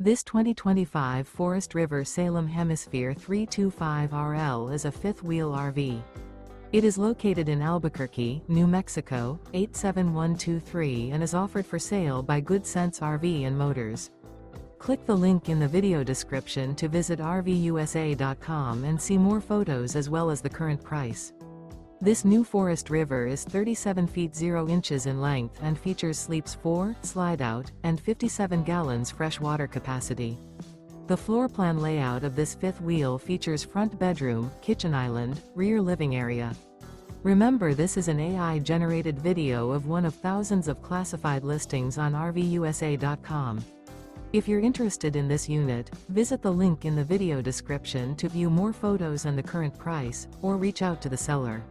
This 2025 Forest River Salem Hemisphere 325RL is a fifth-wheel RV. It is located in Albuquerque, New Mexico, 87123 and is offered for sale by Good Sense RV and Motors. Click the link in the video description to visit RVUSA.com and see more photos as well as the current price. This new Forest River is 37 feet 0 inches in length and features sleeps 4, Slideout, and 57 gallons fresh water capacity. The floor plan layout of this fifth wheel features front bedroom, kitchen island, rear living area. Remember, this is an AI-generated video of one of thousands of classified listings on RVUSA.com. If you're interested in this unit, visit the link in the video description to view more photos and the current price, or reach out to the seller.